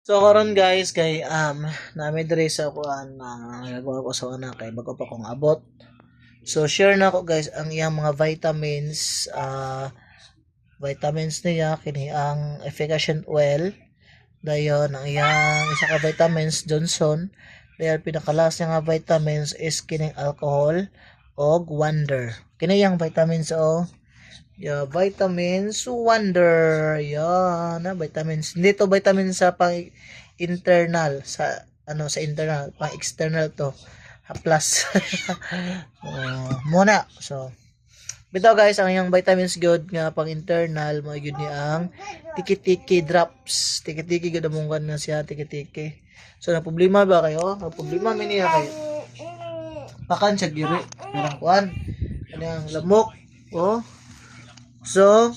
So karon guys kay nami diri sa kuan nagagawa ko sa anak kay bago pa kong abot. So share na ko guys ang iyang mga vitamins niya kini ang efficient oil dayon ang iyang isa ka vitamins Johnson dayon pinakalas niya nga vitamins is kining alcohol og wonder kini yang vitamins vitamins Wonder. Yan, vitamins. Hindi to vitamins sa pang internal sa sa internal, pang external to. Plus. Muna. So, bitaw guys, ang yung vitamins good nga pang internal mo gyud ni ang tiki-tiki drops. Tiki-tiki gud among na siya, tiki-tiki. So, na problema ba kayo? Na problema mi niya kayo. Pakan siya giri. Parang kuan. Ano yung lamok. Oh. So,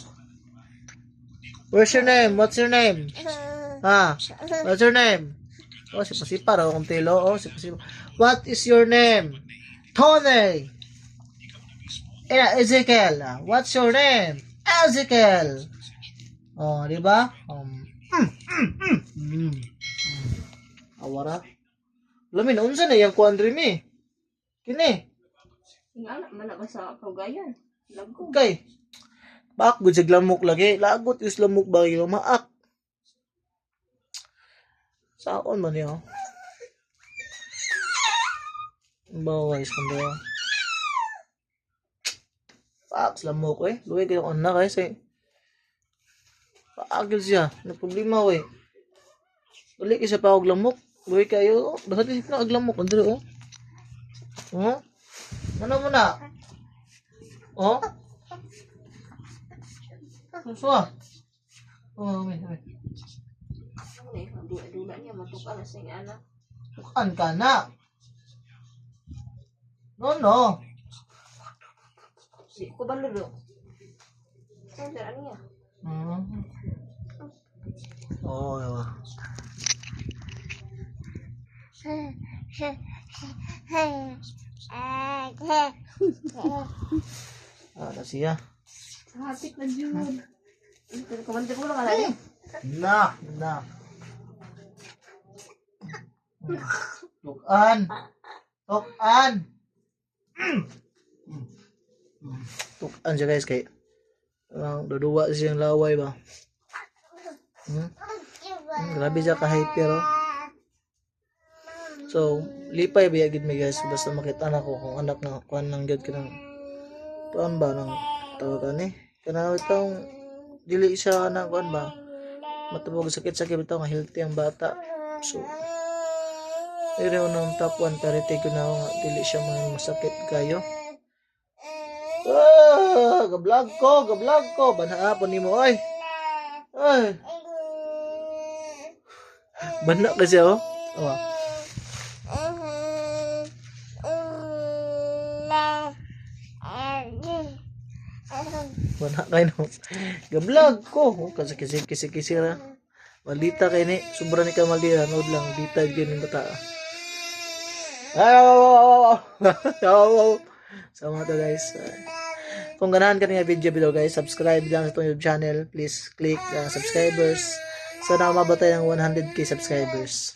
where's your name? What's your name? What's your name? Oh, si Pasipa raw kung tilo. Oh, si Pasipa. What is your name? Tony. Ezekiel. What's your name? Ezekiel. Oh, di ba? Awara. Lamin, unsa na yung kuandri mi? Kini. Nga man na ba sa kaugayan? Lago. Okay. Baak gud sa lamok lagi. Lagot is lamok ba yung maak. Saon man yun. Bawais kung ba. Paak sa lamok eh. Luwi kayo anak eh. Say. Paak yun siya. Ano problema eh. Dali kayo sa paog lamok. Luwi kayo. Dahil na aglamok. Andri oh. Oh? Ano mo na? Oh? Suswa. Oh, wait. Dula niya matukan na sing anak. Tukan ka na. No. Si ko baluro. Saan niya? Oh, yawa. Ada siya. Hapit na June. Kumanda ko lang alay. Na. Tukan. Tukan siya guys kay duduwa siyang laway ba. Grabe siya ka-hyper oh. So, lipay biya gid mi guys basta makita na ko kung anak na kuan nang gyud kanang kuan ba nang tawagan ni. Kana itong dili siya na kuan ba. Matubog sakit-sakit bitaw nga healthy ang bata. So, iro nang top 1 priority ko na nga dili siya masakit kayo. Gablog ko. Banahapon nimo oy. Ay. Bana kasi oh. Oh. Wala kayo no. Gablog ko. Kasi kisi ra. Malita kay ni. Sobra ni ka malita. Nood lang. Dita yun yung bata. Sama to guys. Kung ganahan ka nga video guys, subscribe lang sa itong YouTube channel. Please click subscribers. Sana mabatay ng 100k subscribers.